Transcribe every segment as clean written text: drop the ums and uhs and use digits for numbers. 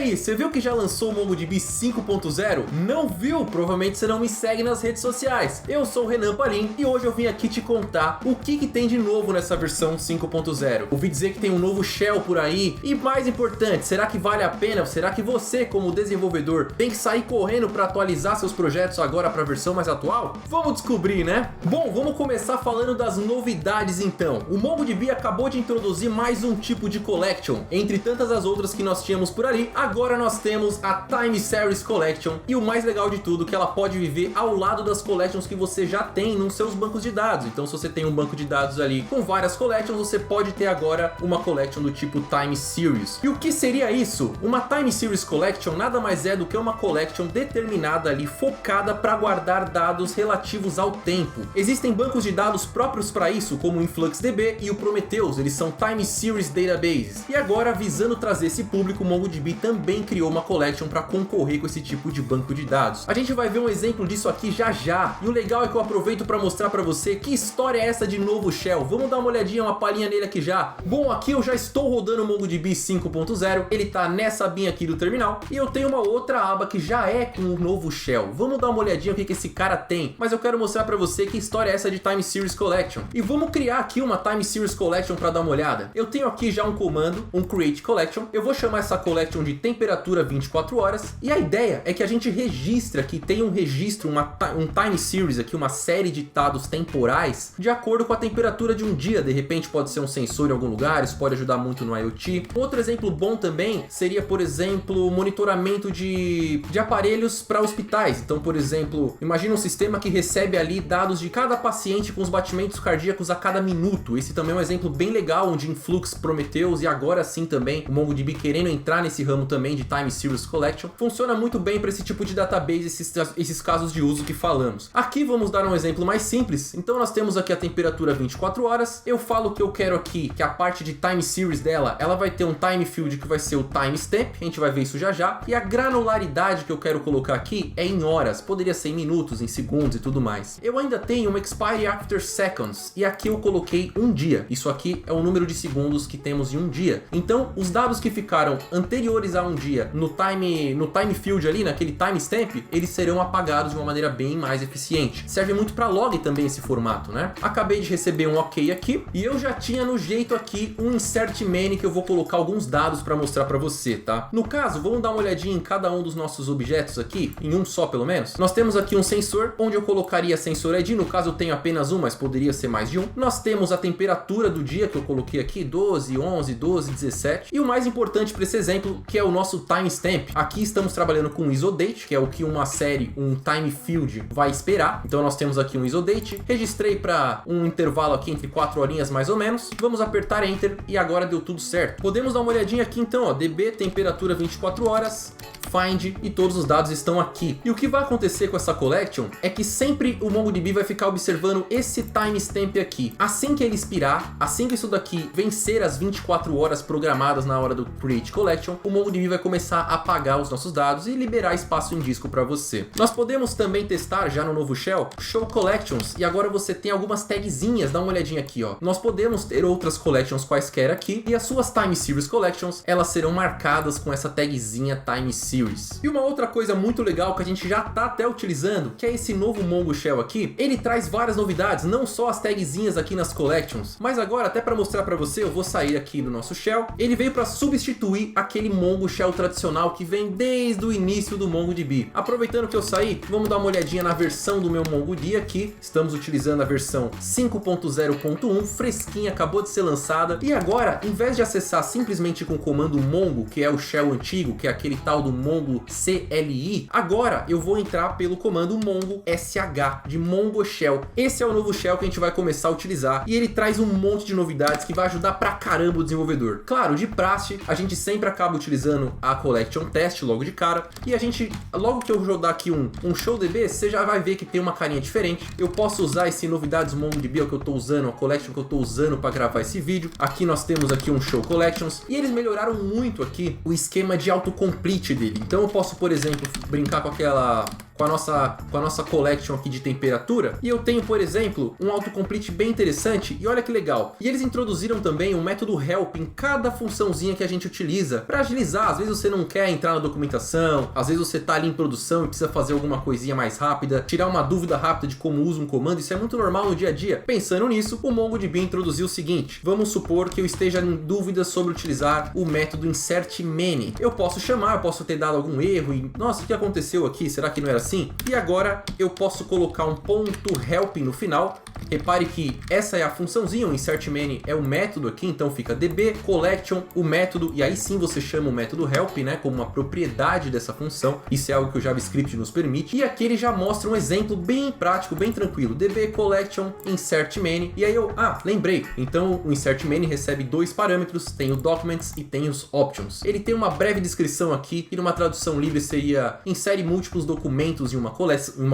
aí, você viu que já lançou o MongoDB 5.0? Não viu? Provavelmente você não me segue nas redes sociais. Eu sou o Renan Palim e hoje eu vim aqui te contar o que tem de novo nessa versão 5.0. Ouvi dizer que tem um novo shell por aí e, mais importante, será que vale a pena? Será que você, como desenvolvedor, tem que sair correndo para atualizar seus projetos agora para a versão mais atual? Vamos descobrir, né? Bom, vamos começar falando das novidades então. O MongoDB acabou de introduzir mais um tipo de collection, entre tantas as outras que nós tínhamos por ali. Agora nós temos a Time Series Collection e o mais legal de tudo, que ela pode viver ao lado das collections que você já tem nos seus bancos de dados. Então se você tem um banco de dados ali com várias collections, você pode ter agora uma collection do tipo Time Series. E o que seria isso? Uma Time Series Collection nada mais é do que uma collection determinada ali, focada para guardar dados relativos ao tempo. Existem bancos de dados próprios para isso, como o InfluxDB e o Prometheus, eles são Time Series Databases. E agora, visando trazer esse público, o MongoDB também criou uma collection para concorrer com esse tipo de banco de dados. A gente vai ver um exemplo disso aqui já já. E o legal é que eu aproveito para mostrar para você que história é essa de novo shell. Vamos dar uma olhadinha, uma palhinha nele aqui já. Bom, aqui eu já estou rodando o MongoDB 5.0, ele tá nessa abinha aqui do terminal, e eu tenho uma outra aba que já é com o novo shell. Vamos dar uma olhadinha o que esse cara tem, mas eu quero mostrar para você que história é essa de Time Series Collection. E vamos criar aqui uma Time Series Collection para dar uma olhada. Eu tenho aqui já um comando, um Create Collection. Eu vou chamar essa collection de temperatura 24 horas, e a ideia é que a gente registre aqui, tem um registro, um Time Series aqui, uma série de dados temporais, de acordo com a temperatura de um dia. De repente pode ser um sensor em algum lugar, isso pode ajudar muito no IoT. Outro exemplo bom também seria, por exemplo, monitoramento de aparelhos para hospitais. Então, por exemplo, imagina um sistema que recebe ali dados de cada paciente com os batimentos cardíacos a cada minuto. Esse também é um exemplo bem legal, onde Influx, Prometheus e agora sim também o MongoDB querendo entrar nesse ramo também de Time Series Collection. Funciona muito bem para esse tipo de database, esses casos de uso que falamos. Aqui vamos dar um exemplo mais simples. Então nós temos aqui a temperatura 24 horas. Eu falo que eu quero aqui que a parte de Time Series dela, ela vai ter um time field que vai ser o timestamp, a gente vai ver isso já já. E a granularidade que eu quero colocar aqui é em horas, poderia ser em minutos, em segundos e tudo mais. Eu ainda tenho um expire after seconds, e aqui eu coloquei um dia. Isso aqui é o número de segundos que temos em um dia. Então os dados que ficaram anteriores a um dia no time field ali, naquele timestamp, eles serão apagados de uma maneira bem mais eficiente. Serve muito para log também esse formato, né? Acabei de receber um ok aqui, e eu já tinha no jeito aqui um insert many que eu vou colocar alguns dados para mostrar para você, tá? No caso, vamos dar uma olhadinha em cada um dos nossos objetos aqui, em um só pelo menos. Nós temos aqui um sensor, onde eu colocaria sensor ID, no caso eu tenho apenas um, mas poderia ser mais de um. Nós temos a temperatura do dia que eu coloquei aqui, 12, 11, 12, 17. E o mais importante para esse exemplo, que é o nosso timestamp. Aqui estamos trabalhando com isodate, que é o que uma série, um time field vai esperar. Então nós temos aqui um isodate. Registrei para um intervalo aqui entre 4 horinhas mais ou menos. Vamos apertar Enter e agora deu tudo certo. Podemos dar uma olhadinha aqui então, ó, DB, temperatura 24 horas, find, e todos os dados estão aqui. E o que vai acontecer com essa collection é que sempre o MongoDB vai ficar observando esse timestamp aqui. Assim que ele expirar, assim que isso daqui vencer as 24 horas programadas na hora do Create Collection, o MongoDB vai começar a apagar os nossos dados e liberar espaço em disco para você. Nós podemos também testar já no novo shell, Show Collections, e agora você tem algumas tagzinhas, dá uma olhadinha aqui, ó. Nós podemos ter outras collections quaisquer aqui, e as suas Time Series Collections, elas serão marcadas com essa tagzinha Time Series. E uma outra coisa muito legal que a gente já tá até utilizando, que é esse novo Mongo Shell aqui, ele traz várias novidades, não só as tagzinhas aqui nas collections, mas agora até para mostrar para você, eu vou sair aqui do nosso shell. Ele veio para substituir aquele Mongo Shell tradicional que vem desde o início do MongoDB. Aproveitando que eu saí, vamos dar uma olhadinha na versão do meu MongoDB aqui. Estamos utilizando a versão 5.0.1, fresquinha, acabou de ser lançada. E agora, em vez de acessar simplesmente com o comando mongo, que é o shell antigo, que é aquele tal do mongo CLI, agora eu vou entrar pelo comando mongo sh, de Mongo Shell. Esse é o novo shell que a gente vai começar a utilizar, e ele traz um monte de novidades que vai ajudar pra caramba o desenvolvedor. Claro, de praxe, a gente sempre acaba utilizando a collection test logo de cara, e a gente, logo que eu rodar aqui um show DB, você já vai ver que tem uma carinha diferente. Eu posso usar esse novidades MongoDB que eu tô usando, a collection que eu tô usando para gravar esse vídeo. Aqui nós temos aqui um show collections, e eles melhoraram muito aqui o esquema de autocomplete dele. Então eu posso, por exemplo, brincar com com a nossa collection aqui de temperatura. E eu tenho, por exemplo, um autocomplete bem interessante e olha que legal. E eles introduziram também um método help em cada funçãozinha que a gente utiliza para agilizar. Às vezes você não quer entrar na documentação, às vezes você tá ali em produção e precisa fazer alguma coisinha mais rápida, tirar uma dúvida rápida de como usa um comando, isso é muito normal no dia a dia. Pensando nisso, o MongoDB introduziu o seguinte: vamos supor que eu esteja em dúvida sobre utilizar o método insertMany. Eu posso chamar, eu posso ter dado algum erro e, nossa, o que aconteceu aqui? Será que não era assim? E agora eu posso colocar um ponto help no final. Repare que essa é a funçãozinha, o insertMany é o método aqui, então fica db collection, o método, e aí sim você chama o método help, né, como uma propriedade dessa função. Isso é algo que o JavaScript nos permite. E aqui ele já mostra um exemplo bem prático, bem tranquilo. db collection insertMany. E aí eu, lembrei. Então o insertMany recebe dois parâmetros, tem o documents e tem os options. Ele tem uma breve descrição aqui, e numa tradução livre seria insere múltiplos documentos em uma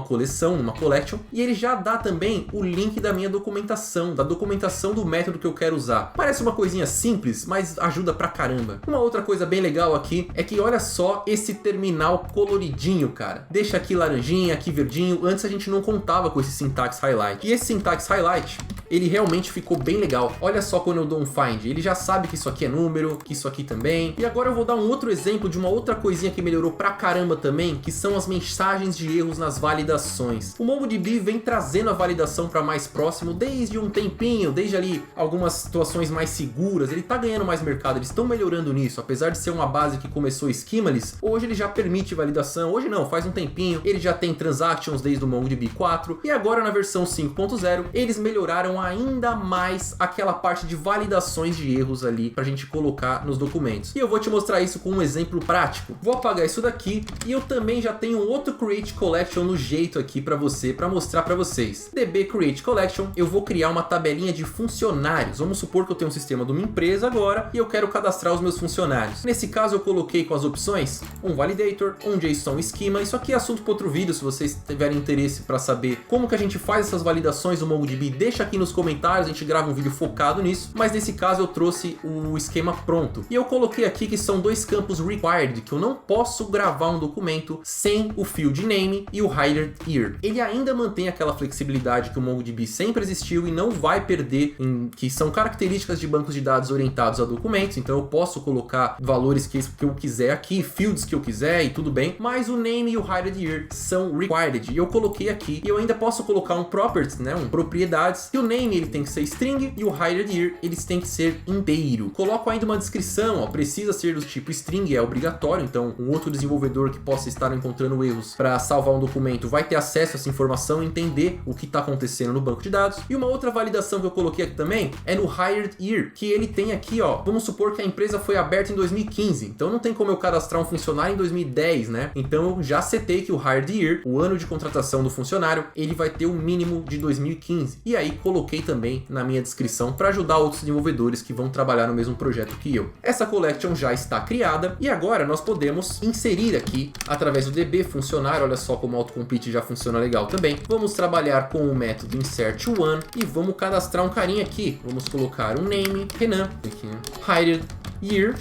coleção, uma collection. E ele já dá também o link da minha documentação, da documentação do método que eu quero usar. Parece uma coisinha simples, mas ajuda pra caramba. Uma outra coisa bem legal aqui é que olha só esse terminal coloridinho, cara. Deixa aqui laranjinha, aqui verdinho. Antes a gente não contava com esse syntax highlight. E esse syntax highlight, ele realmente ficou bem legal. Olha só quando eu dou um find, ele já sabe que isso aqui é número, que isso aqui também. E agora eu vou dar um outro exemplo de uma outra coisinha que melhorou pra caramba também, que são as mensagens de erros nas validações. O MongoDB vem trazendo a validação para mais próximo desde um tempinho, desde ali algumas situações mais seguras. Ele tá ganhando mais mercado, eles estão melhorando nisso. Apesar de ser uma base que começou Schemaless, hoje ele já permite validação. Hoje não, faz um tempinho. Ele já tem transactions desde o MongoDB 4 e agora na versão 5.0 eles melhoraram ainda mais aquela parte de validações de erros ali pra gente colocar nos documentos. E eu vou te mostrar isso com um exemplo prático. Vou apagar isso daqui e eu também já tenho um outro Create Collection no jeito aqui pra você, pra mostrar pra vocês. db Create Collection, eu vou criar uma tabelinha de funcionários. Vamos supor que eu tenho um sistema de uma empresa agora e eu quero cadastrar os meus funcionários. Nesse caso eu coloquei com as opções um validator, um JSON schema. Isso aqui é assunto para outro vídeo, se vocês tiverem interesse para saber como que a gente faz essas validações do MongoDB, deixa aqui nos comentários, a gente grava um vídeo focado nisso. Mas nesse caso eu trouxe o esquema pronto. E eu coloquei aqui que são dois campos required, que eu não posso gravar um documento sem o field name e o hired here. Ele ainda mantém aquela flexibilidade que o MongoDB sempre existiu e não vai perder, que são características de bancos de dados orientados a documentos. Então eu posso colocar valores que eu quiser aqui, fields que eu quiser e tudo bem, mas o name e o hired here são required. E eu coloquei aqui, e eu ainda posso colocar um properties, né, um propriedades, e o name ele tem que ser string e o hired here eles têm que ser inteiro. Coloco ainda uma descrição, ó, precisa ser do tipo string, é obrigatório, então um outro desenvolvedor que possa estar encontrando erros para salvar um documento vai ter acesso a essa informação e entender o que está acontecendo no banco de dados. E uma outra validação que eu coloquei aqui também é no hired year, que ele tem aqui, ó, vamos supor que a empresa foi aberta em 2015, então não tem como eu cadastrar um funcionário em 2010, né? Então eu já setei que o hired year, o ano de contratação do funcionário, ele vai ter o mínimo de 2015. E aí coloquei também na minha descrição para ajudar outros desenvolvedores que vão trabalhar no mesmo projeto que eu. Essa collection já está criada e agora nós podemos inserir aqui através do db funcionário. Olha só como o autocomplete já funciona legal também. Vamos trabalhar com o método insert1 e vamos cadastrar um carinha aqui. Vamos colocar um name, Renan, aqui, hired year.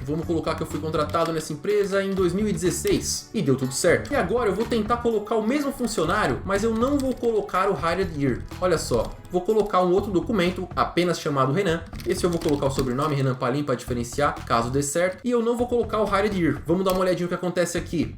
Vamos colocar que eu fui contratado nessa empresa em 2016 e deu tudo certo. E agora eu vou tentar colocar o mesmo funcionário, mas eu não vou colocar o hired year. Olha só, vou colocar um outro documento apenas chamado Renan. Esse eu vou colocar o sobrenome Renan Palim para diferenciar, caso dê certo. E eu não vou colocar o hired year. Vamos dar uma olhadinha no que acontece aqui.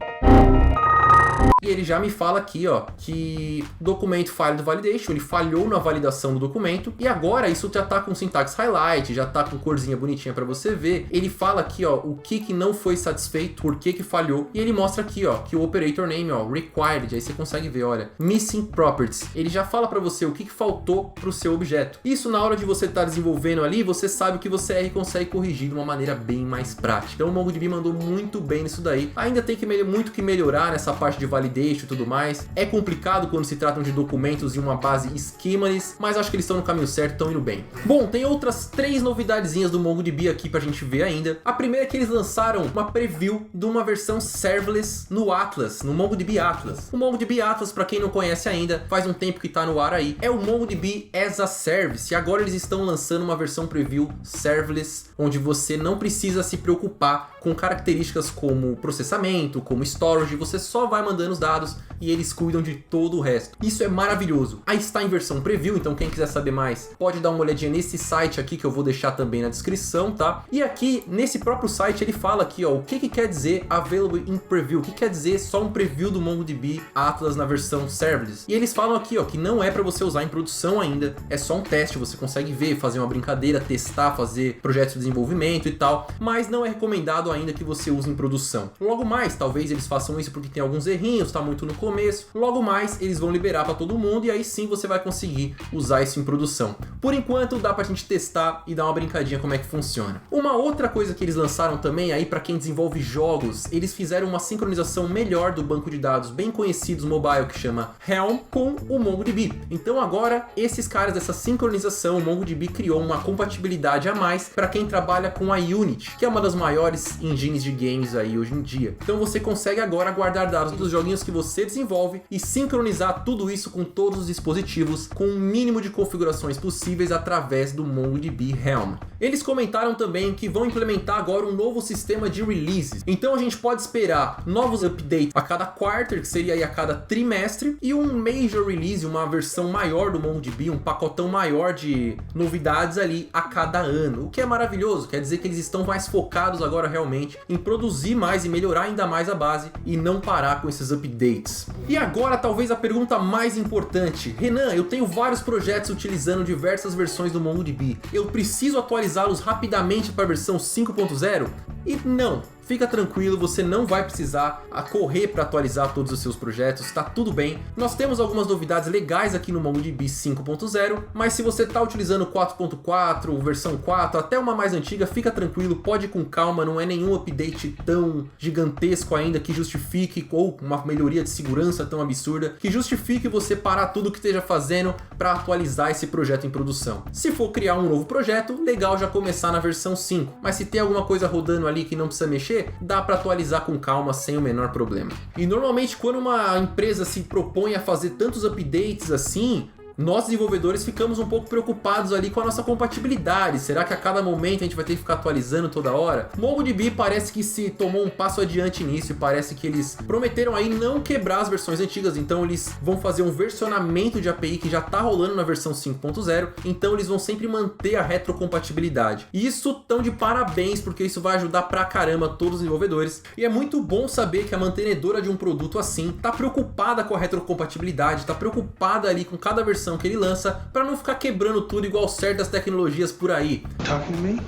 E ele já me fala aqui, ó, que documento failed validation, ele falhou na validação do documento. E agora isso já tá com syntax highlight, já tá com corzinha bonitinha para você ver. Ele fala aqui, ó, o que não foi satisfeito, por que falhou. E ele mostra aqui, ó, que o operator name, ó, required, aí você consegue ver, olha, missing properties. Ele já fala para você o que faltou pro seu objeto. Isso na hora de você estar desenvolvendo ali, você sabe o que você erra e consegue corrigir de uma maneira bem mais prática. Então o MongoDB mandou muito bem nisso daí. Ainda tem muito que melhorar nessa parte de validation e tudo mais. É complicado quando se tratam de documentos em uma base Schemaless, mas acho que eles estão no caminho certo, estão indo bem. Bom, tem outras 3 novidadezinhas do MongoDB aqui pra gente ver ainda. A primeira é que eles lançaram uma preview de uma versão serverless no Atlas, no MongoDB Atlas. O MongoDB Atlas, pra quem não conhece ainda, faz um tempo que tá no ar aí, é o MongoDB as a Service, e agora eles estão lançando uma versão preview serverless, onde você não precisa se preocupar com características como processamento, como storage, você só vai mandando armazenando os dados e eles cuidam de todo o resto. Isso é maravilhoso. Aí está em versão preview, então quem quiser saber mais pode dar uma olhadinha nesse site aqui que eu vou deixar também na descrição, tá? E aqui nesse próprio site ele fala aqui, ó, o que quer dizer available in preview, o que quer dizer só um preview do MongoDB Atlas na versão serverless. E eles falam aqui, ó, que não é para você usar em produção ainda, é só um teste, você consegue ver, fazer uma brincadeira, testar, fazer projetos de desenvolvimento e tal, mas não é recomendado ainda que você use em produção. Logo mais, talvez eles façam isso porque tem alguns errinhos, tá muito no começo, logo mais eles vão liberar para todo mundo e aí sim você vai conseguir usar isso em produção. Por enquanto dá pra gente testar e dar uma brincadinha como é que funciona. Uma outra coisa que eles lançaram também aí para quem desenvolve jogos, eles fizeram uma sincronização melhor do banco de dados bem conhecidos mobile que chama Helm com o MongoDB. Então agora esses caras dessa sincronização, o MongoDB criou uma compatibilidade a mais para quem trabalha com a Unity, que é uma das maiores engines de games aí hoje em dia. Então você consegue agora guardar dados dos joguinhos que você desenvolve e sincronizar tudo isso com todos os dispositivos com o mínimo de configurações possíveis através do MongoDB Helm. Eles comentaram também que vão implementar agora um novo sistema de releases. Então a gente pode esperar novos updates a cada quarter, que seria aí a cada trimestre, e um major release, uma versão maior do MongoDB, um pacotão maior de novidades ali a cada ano, o que é maravilhoso, quer dizer que eles estão mais focados agora realmente em produzir mais e melhorar ainda mais a base e não parar com esses updates. E agora talvez a pergunta mais importante: Renan, eu tenho vários projetos utilizando diversas versões do MongoDB, eu preciso atualizá-los rapidamente para a versão 5.0? E não! Fica tranquilo, você não vai precisar correr para atualizar todos os seus projetos, tá tudo bem. Nós temos algumas novidades legais aqui no MongoDB 5.0, mas se você está utilizando 4.4, versão 4, até uma mais antiga, fica tranquilo, pode ir com calma, não é nenhum update tão gigantesco ainda que justifique, ou uma melhoria de segurança tão absurda, que justifique você parar tudo que esteja fazendo para atualizar esse projeto em produção. Se for criar um novo projeto, legal já começar na versão 5, mas se tem alguma coisa rodando ali que não precisa mexer, dá para atualizar com calma sem o menor problema. E normalmente quando uma empresa se propõe a fazer tantos updates assim, nós desenvolvedores ficamos um pouco preocupados ali com a nossa compatibilidade. Será que a cada momento a gente vai ter que ficar atualizando toda hora? MongoDB parece que se tomou um passo adiante nisso e parece que eles prometeram aí não quebrar as versões antigas, então eles vão fazer um versionamento de API que já está rolando na versão 5.0, então eles vão sempre manter a retrocompatibilidade. E isso tão de parabéns, porque isso vai ajudar pra caramba todos os desenvolvedores, e é muito bom saber que a mantenedora de um produto assim está preocupada com a retrocompatibilidade, está preocupada ali com cada versão que ele lança, para não ficar quebrando tudo igual certas tecnologias por aí. Talking to me?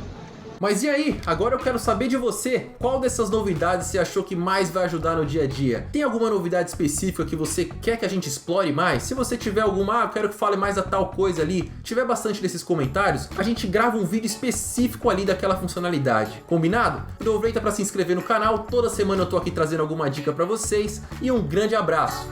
Mas e aí? Agora eu quero saber de você, qual dessas novidades você achou que mais vai ajudar no dia a dia? Tem alguma novidade específica que você quer que a gente explore mais? Se você tiver alguma, eu quero que fale mais a tal coisa ali, tiver bastante desses comentários, a gente grava um vídeo específico ali daquela funcionalidade. Combinado? Aproveita para se inscrever no canal, toda semana eu tô aqui trazendo alguma dica para vocês e um grande abraço!